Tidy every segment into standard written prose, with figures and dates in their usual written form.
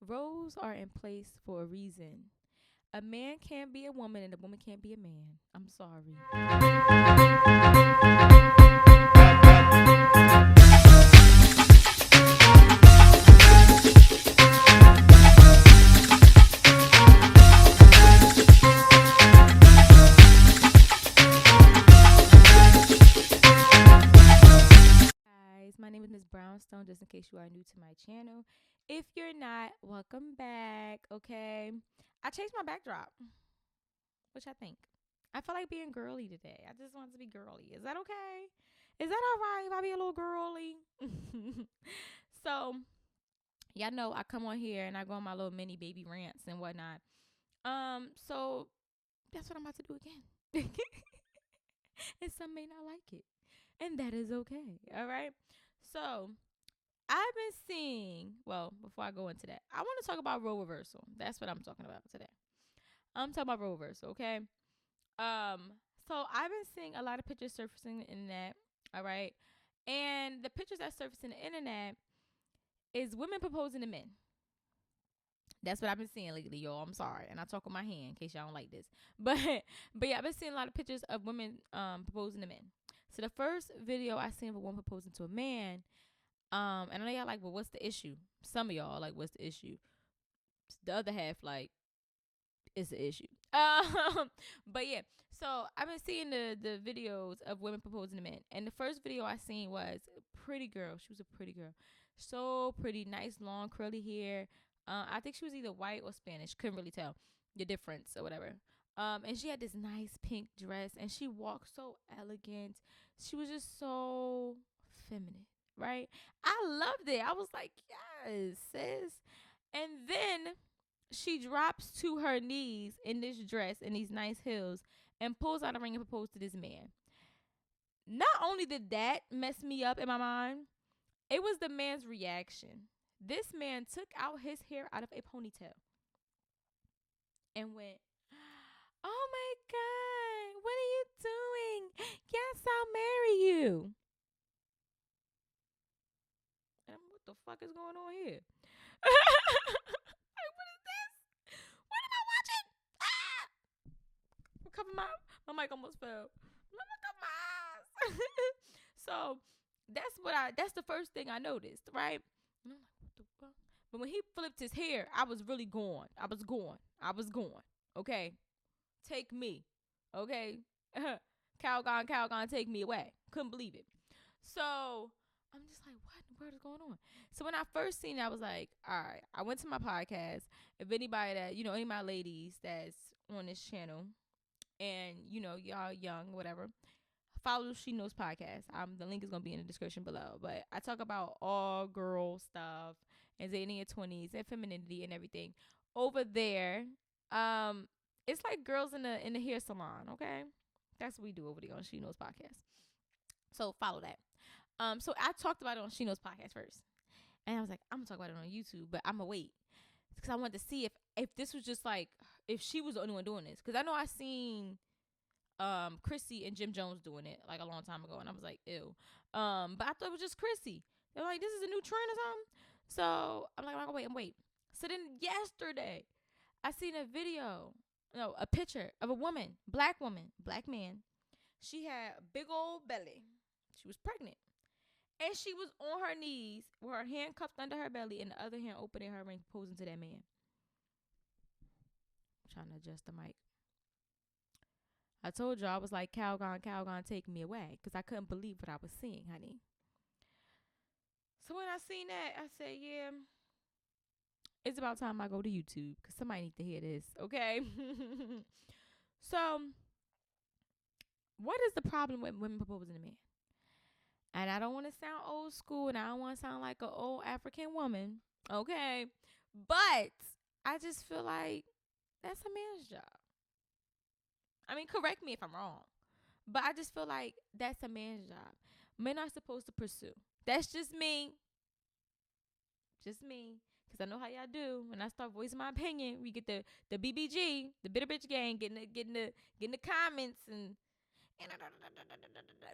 Roles are in place for a reason. A man can't be a woman and a woman can't be a man. I'm sorry. Guys, my name is Miss Brownstone, just in case you are new to my channel. If you're not, welcome back, okay? I changed my backdrop, which I think. I feel like being girly today. I just want to be girly. Is that okay? Is that all right if I be a little girly? So, y'all know I come on here and I go on my little mini baby rants and whatnot. So that's what I'm about to do again. And some may not like it. And that is okay. All right. So I've been seeing, well, before I go into that, I want to talk about role reversal. That's what I'm talking about today. I'm talking about role reversal, okay? So I've been seeing a lot of pictures surfacing the internet, all right? And the pictures that surface in the internet is women proposing to men. That's what I've been seeing lately, y'all. I'm sorry. And I talk with my hand in case y'all don't like this. But yeah, I've been seeing a lot of pictures of women proposing to men. So the first video I seen of a woman proposing to a man, and I know y'all like, well, what's the issue? Some of y'all like, what's the issue? The other half like, it's the issue. But yeah, so I've been seeing the videos of women proposing to men, and the first video I seen was a pretty girl. She was a pretty girl, so pretty, nice long curly hair. I think she was either white or Spanish. Couldn't really tell the difference or whatever. And she had this nice pink dress, and she walked so elegant. She was just so feminine, right? I loved it. I was like, yes, sis. And then she drops to her knees in this dress and these nice heels and pulls out a ring and proposes to this man. Not only did that mess me up in my mind, it was the man's reaction. This man took out his hair out of a ponytail and went, "Oh my God, what are you doing? Yes, I'll marry you." And what the fuck is going on here? Like, what is this? What am I watching? Ah! Cover my mic almost fell. Let me cover my eyes. So that's the first thing I noticed, right? And I'm like, what the fuck? But when he flipped his hair, I was really gone. I was gone. Okay. Take me. Okay. Calgon, take me away. Couldn't believe it. So I'm just like, what in the world is going on? So when I first seen it, I was like, all right. I went to my podcast. If anybody that, any of my ladies that's on this channel and, y'all young, whatever, follow She Knows podcast. The link is going to be in the description below. But I talk about all girl stuff and in your 20s and femininity and everything. Over there, it's like girls in the hair salon, okay? That's what we do over there on She Knows podcast. So follow that. So I talked about it on She Knows podcast first. And I was like, I'm going to talk about it on YouTube, but I'm going to wait. Because I wanted to see if this was just like, if she was the only one doing this. Because I know I seen Chrissy and Jim Jones doing it like a long time ago, and I was like, ew. But I thought it was just Chrissy. They're like, this is a new trend or something. So I'm like, I'm gonna wait. So then yesterday, I seen a picture of a woman, black man. She had a big old belly. She was pregnant. And she was on her knees with her hand cupped under her belly and the other hand open in her ring, posing to that man. I'm trying to adjust the mic. I told you I was like, Calgon, take me away. Because I couldn't believe what I was seeing, honey. So when I seen that, I said, yeah, it's about time I go to YouTube. Because somebody need to hear this, okay? So, what is the problem with women proposing to men? And I don't want to sound old school, and I don't want to sound like an old African woman, okay? But I just feel like that's a man's job. I mean, correct me if I'm wrong, but I just feel like that's a man's job. Men are supposed to pursue. That's just me. Just me. Because I know how y'all do. When I start voicing my opinion, we get the BBG, the bitter bitch gang, getting the comments and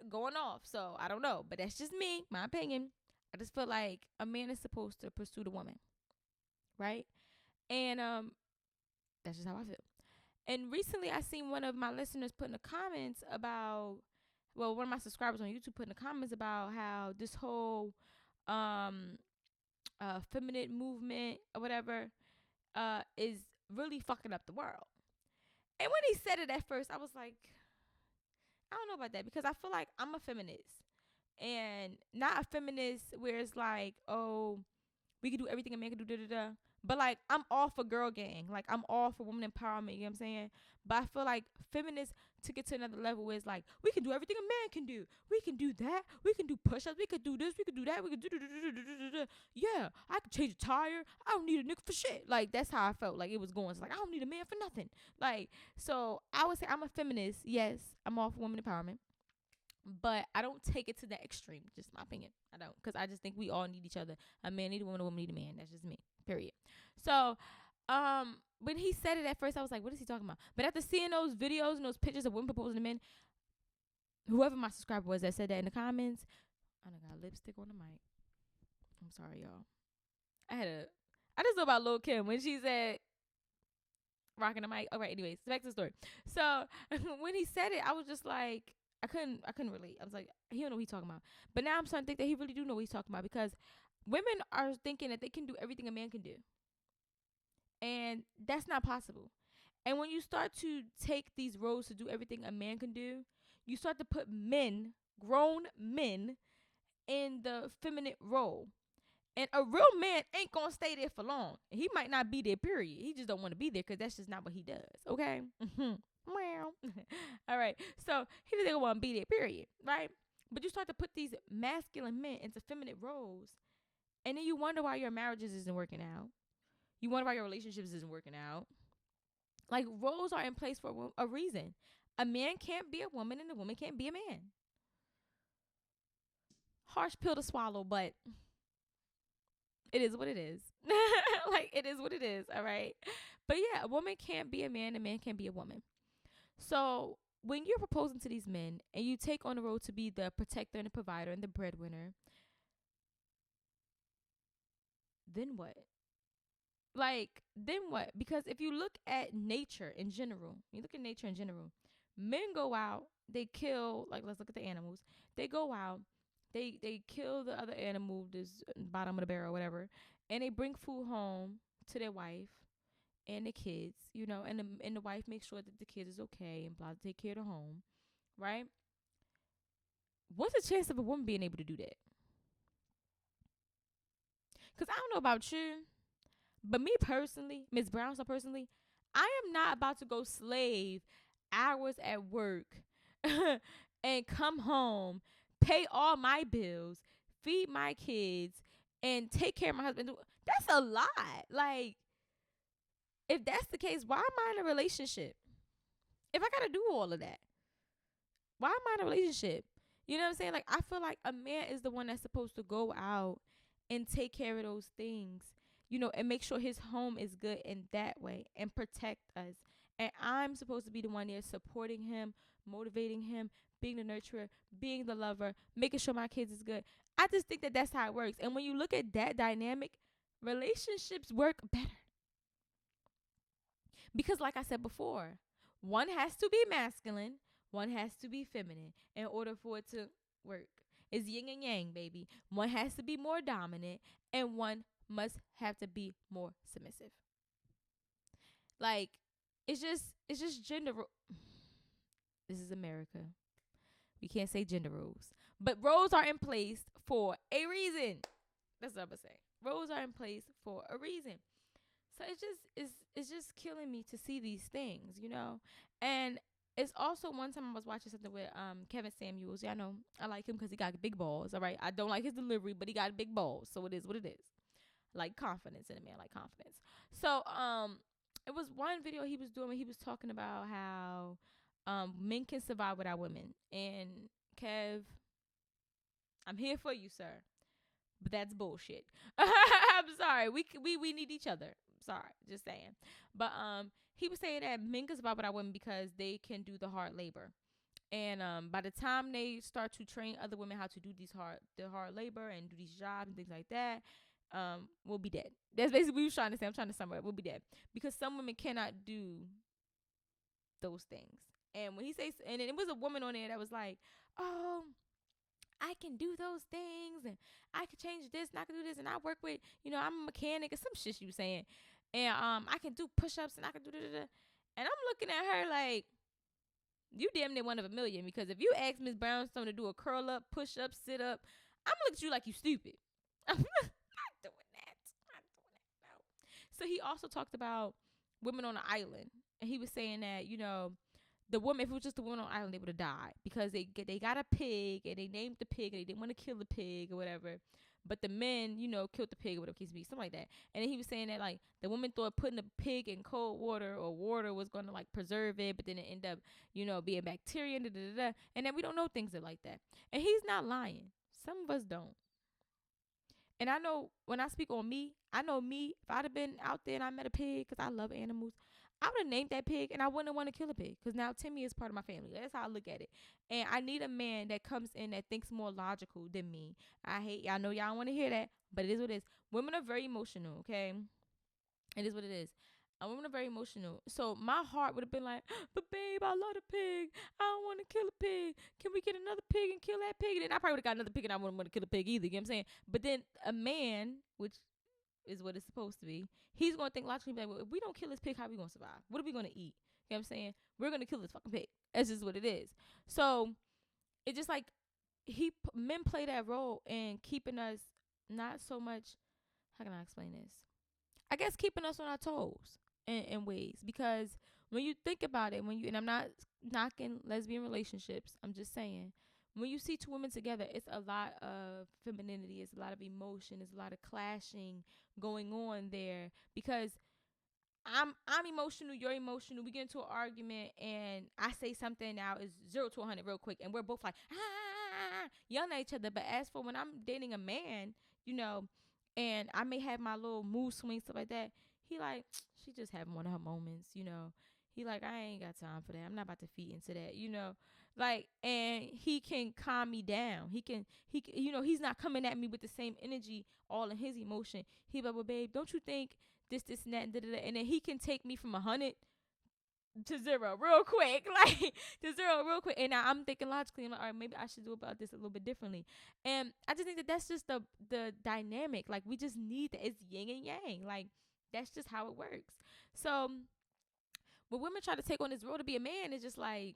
going off. So I don't know, but that's just me, my opinion. I just feel like a man is supposed to pursue the woman, right? And that's just how I feel. And recently I seen one of my listeners put in the comments about, well, one of my subscribers on YouTube put in the comments about how this whole um feminine movement or whatever is really fucking up the world. And when he said it at first, I was like, I don't know about that, because I feel like I'm a feminist, and not a feminist where it's like, oh, we can do everything a man can do, da da da. But like, I'm all for girl gang. Like, I'm all for women empowerment. You know what I'm saying? But I feel like feminists took it to another level where it's like, we can do everything a man can do. We can do that. We can do push-ups. We can do this. We can do that. We can do. Yeah, I can change a tire. I don't need a nigga for shit. Like, that's how I felt. Like, it was going. It's like, I don't need a man for nothing. Like, so I would say I'm a feminist. Yes, I'm all for women empowerment. But I don't take it to that extreme. Just my opinion. I don't, because I just think we all need each other. A man need a woman need a man. That's just me. Period. So, when he said it at first, I was like, what is he talking about? But after seeing those videos and those pictures of women proposing to men, whoever my subscriber was that said that in the comments, I done got lipstick on the mic. I'm sorry, y'all. I just know about Lil' Kim when she said rocking the mic. All right, anyways, back to the story. So when he said it, I was just like, I couldn't relate. I was like, he don't know what he's talking about. But now I'm starting to think that he really do know what he's talking about, because women are thinking that they can do everything a man can do. And that's not possible. And when you start to take these roles to do everything a man can do, you start to put men, grown men, in the feminine role. And a real man ain't gonna stay there for long. He might not be there, period. He just don't want to be there, because that's just not what he does. Okay? Well, all right. So he doesn't want to be there, period. Right? But you start to put these masculine men into feminine roles, and then you wonder why your marriages isn't working out. You wonder why your relationships isn't working out. Like, roles are in place for a reason. A man can't be a woman, and a woman can't be a man. Harsh pill to swallow, but it is what it is. Like, it is what it is, all right? But yeah, a woman can't be a man, a man can't be a woman. So when you're proposing to these men and you take on the role to be the protector and the provider and the breadwinner, then what? Like, then what? Because if you look at nature in general, men go out, they kill, like, let's look at the animals. They go out, they kill the other animal, this bottom of the barrel, whatever, and they bring food home to their wife and the kids, and the wife makes sure that the kids is okay and blah, take care of the home, right? What's the chance of a woman being able to do that? Because I don't know about you, but me personally, Miss Brownstone personally, I am not about to go slave hours at work and come home, pay all my bills, feed my kids, and take care of my husband. That's a lot. Like, if that's the case, why am I in a relationship? If I gotta do all of that, why am I in a relationship? You know what I'm saying? Like, I feel like a man is the one that's supposed to go out and take care of those things, and make sure his home is good in that way and protect us. And I'm supposed to be the one there supporting him, motivating him, being the nurturer, being the lover, making sure my kids is good. I just think that that's how it works. And when you look at that dynamic, relationships work better. Because like I said before, one has to be masculine, one has to be feminine in order for it to work. It's yin and yang, baby. One has to be more dominant, and one must have to be more submissive. Like, it's just gender. This is America. We can't say gender roles, but roles are in place for a reason. That's what I'm gonna say. Roles are in place for a reason. So it's just killing me to see these things. And it's also one time I was watching something with Kevin Samuels. Yeah, I know I like him because he got big balls. All right, I don't like his delivery, but he got big balls, so it is what it is. Like confidence in a man, like confidence. So it was one video he was doing when he was talking about how men can survive without women. And Kev, I'm here for you, sir, but that's bullshit. I'm sorry. We need each other. Sorry, just saying. But he was saying that men can survive without women because they can do the hard labor. And by the time they start to train other women how to do the hard labor and do these jobs and things like that, will be dead. That's basically what he was trying to say. I'm trying to sum it up. We'll be dead because some women cannot do those things. And when he says, and it was a woman on there that was like, "Oh, I can do those things, and I can change this, and I can do this, and I work with, I'm a mechanic," or some shit she was saying, and I can do push-ups, and I can do da. And I'm looking at her like, you damn near one of a million, because if you ask Miss Brownstone to do a curl up, push up, sit up, I'm looking at you like you stupid. I'm not doing that. Not doing that. No. So he also talked about women on an island, and he was saying that the woman, if it was just the woman on the island, they would have died because they got a pig and they named the pig and they didn't want to kill the pig or whatever. But the men, killed the pig or whatever case be, something like that. And then he was saying that like the woman thought putting the pig in cold water or water was gonna like preserve it, but then it ended up, being bacteria and and then we don't know things are like that. And he's not lying. Some of us don't. And I know when I speak on me, I know me, if I'd have been out there and I met a pig, because I love animals, I would have named that pig and I wouldn't want to kill a pig because now Timmy is part of my family. That's how I look at it. And I need a man that comes in that thinks more logical than me. I know y'all want to hear that, but it is what it is. Women are very emotional, okay? It is what it is. Women are very emotional. So my heart would have been like, "But babe, I love the pig. I don't want to kill a pig. Can we get another pig and kill that pig?" And then I probably would have got another pig and I wouldn't want to kill a pig either. You know what I'm saying? But then a man, which is what it's supposed to be, he's going to think logically, like, well, if we don't kill this pig, how we going to survive? What are we going to eat? You know what I'm saying? We're going to kill this fucking pig. That's just what it is. So it's just like men play that role in keeping us not so much, how can I explain this? I guess keeping us on our toes in ways, because when you think about it, and I'm not knocking lesbian relationships, I'm just saying, when you see two women together, it's a lot of femininity, it's a lot of emotion, it's a lot of clashing going on there, because I'm emotional, you're emotional, we get into an argument and I say something now is 0 to 100 real quick and we're both like yelling at each other. But as for when I'm dating a man, and I may have my little mood swings, stuff like that, he like, she just having one of her moments, he like, I ain't got time for that, I'm not about to feed into that, like, and he can calm me down. He's not coming at me with the same energy, all in his emotion. He like, well, babe, don't you think this, and that, and then he can take me from 100 to 0 real quick, like to 0 real quick. And now I'm thinking logically, I'm like, all right, maybe I should do about this a little bit differently. And I just think that that's just the dynamic. Like, we just need that. It's yin and yang. Like, that's just how it works. So when women try to take on this role to be a man, it's just like,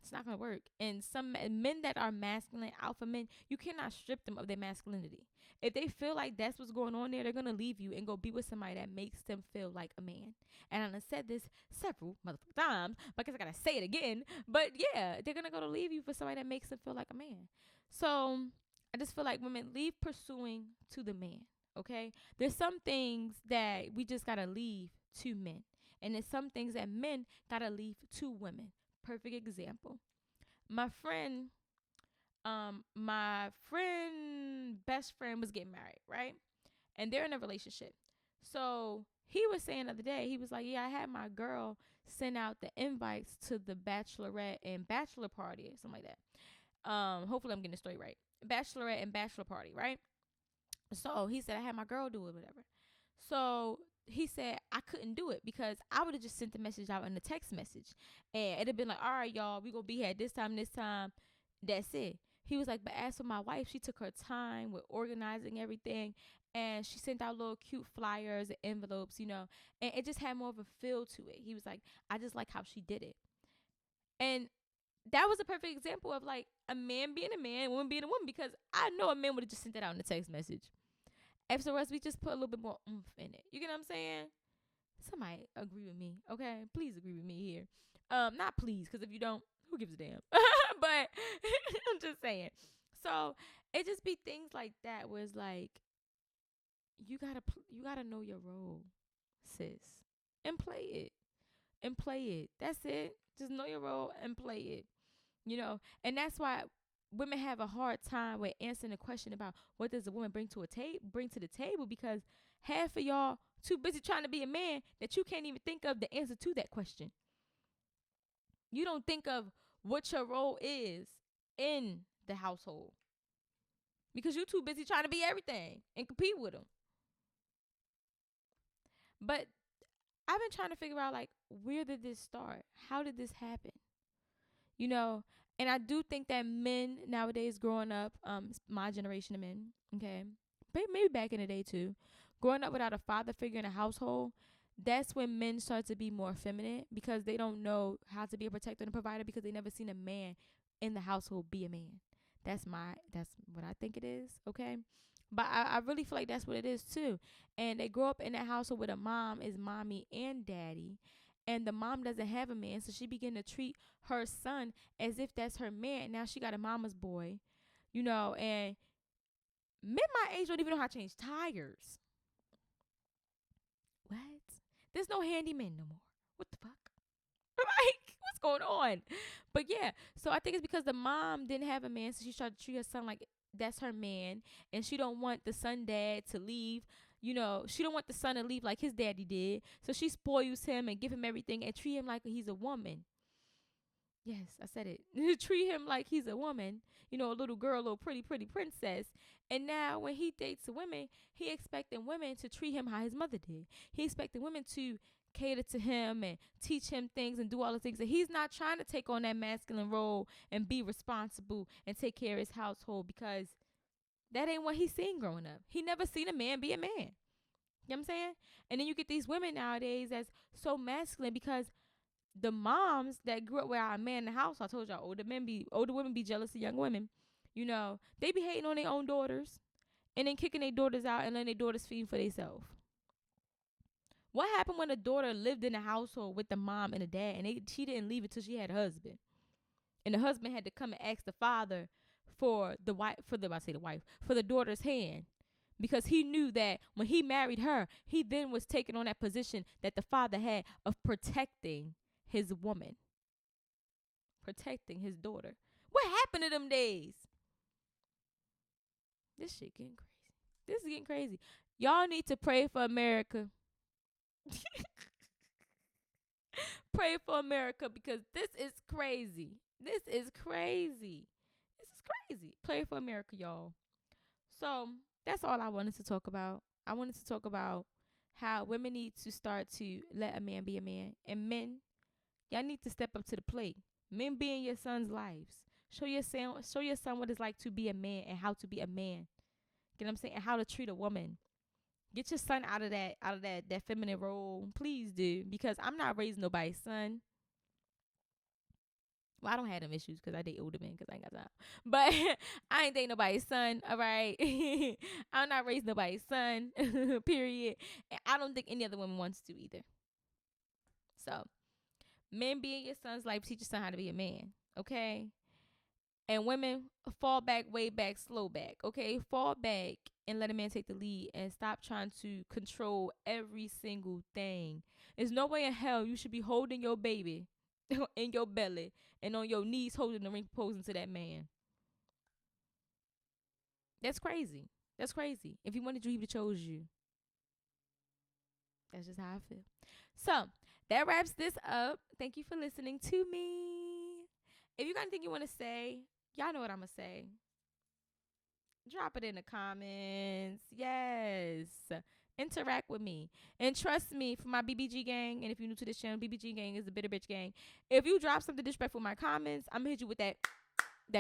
it's not gonna work. And some men that are masculine, alpha men, you cannot strip them of their masculinity. If they feel like that's what's going on there, they're gonna leave you and go be with somebody that makes them feel like a man. And I've said this several motherfucking times, because I gotta say it again. But yeah, they're gonna go to leave you for somebody that makes them feel like a man. So I just feel like women, leave pursuing to the man. Okay, there's some things that we just gotta leave to men, and there's some things that men gotta leave to women. Perfect example. My friend, best friend was getting married, right? And they're in a relationship. So he was saying the other day, he was like, yeah, I had my girl send out the invites to the bachelorette and bachelor party or something like that. Hopefully I'm getting the story right. Bachelorette and bachelor party, right? So he said, I had my girl do it, whatever. So he said I couldn't do it because I would have just sent the message out in the text message, and it'd have been like, all right, y'all, we gonna be here at this time, that's it. He was like, but as for my wife, she took her time with organizing everything, and she sent out little cute flyers and envelopes, and it just had more of a feel to it. He was like, I just like how she did it. And that was a perfect example of like a man being a man, a woman being a woman, because I know a man would have just sent that out in the text message. Afterwards, we just put a little bit more oomph in it. You get what I'm saying? Somebody agree with me, okay? Please agree with me here. Not please, because if you don't, who gives a damn? But I'm just saying. So it just be things like that where it's like, you gotta know your role, sis, and play it. That's it. Just know your role and play it. And that's why women have a hard time with answering the question about what does a woman bring to the table, because half of y'all too busy trying to be a man that you can't even think of the answer to that question. You don't think of what your role is in the household. because you're too busy trying to be everything and compete with them. But I've been trying to figure out, like, where did this start? How did this happen? You know, and I do think that men nowadays growing up, my generation of men, okay, maybe back in the day too, growing up without a father figure in a household, that's when men start to be more feminine because they don't know how to be a protector and a provider because they never seen a man in the household be a man. That's what I think it is, okay? But I really feel like that's what it is too. And they grow up in that household where the mom is mommy and daddy. And the mom doesn't have a man, so she begin to treat her son as if that's her man. Now she got a mama's boy, and men my age don't even know how to change tires. What? There's no handyman no more. What the fuck? Like, what's going on? But yeah, so I think it's because the mom didn't have a man, so she tried to treat her son like that's her man, and she don't want the son dad to leave. She don't want the son to leave like his daddy did. So she spoils him and give him everything and treat him like he's a woman. Yes, I said it. Treat him like he's a woman, a little girl, a little pretty princess. And now when he dates women, he expecting women to treat him how his mother did. He expecting women to cater to him and teach him things and do all the things. And he's not trying to take on that masculine role and be responsible and take care of his household because that ain't what he's seen growing up. He never seen a man be a man. You know what I'm saying? And then you get these women nowadays that's so masculine because the moms that grew up without a man in the house, I told y'all, older women be jealous of young women. They be hating on their own daughters and then kicking their daughters out and letting their daughters feed for themselves. What happened when a daughter lived in a household with the mom and the dad and she didn't leave it till she had a husband? And the husband had to come and ask the father for the daughter's hand. Because he knew that when he married her, he then was taking on that position that the father had of protecting his woman, protecting his daughter. What happened to them days? This shit getting crazy. This is getting crazy. Y'all need to pray for America. Pray for America because this is crazy. This is crazy. This is crazy. Pray for America, y'all. So that's all I wanted to talk about. I wanted to talk about how women need to start to let a man be a man. And men, y'all need to step up to the plate. Men be in your son's lives. Show your son what it's like to be a man and how to be a man. You know what I'm saying? And how to treat a woman. Get your son out of that feminine role. Please do. Because I'm not raising nobody's son. Well, I don't have them issues because I date older men because I ain't got time. But I ain't dating nobody's son, all right? I'm not raising nobody's son, period. And I don't think any other woman wants to either. So, men be in your son's life, teach your son how to be a man, okay? And women, fall back, way back, slow back, okay? Fall back and let a man take the lead and stop trying to control every single thing. There's no way in hell you should be holding your baby in your belly and on your knees holding the ring proposing to that man. That's crazy. That's crazy. If he wanted you, he would have chose you. That's just how I feel. So that wraps this up. Thank you for listening to me. If you got anything you want to say, y'all know what I'm going to say. Drop it in the comments. Yes. Interact with me. And trust me, for my BBG gang, and if you're new to this channel, BBG gang is the Bitter Bitch gang. If you drop something disrespectful in my comments, I'm going to hit you with that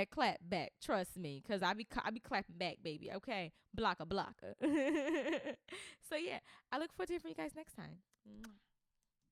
clap back. Trust me, because I be clapping back, baby. Okay? Blocker. So, yeah. I look forward to hearing from you guys next time.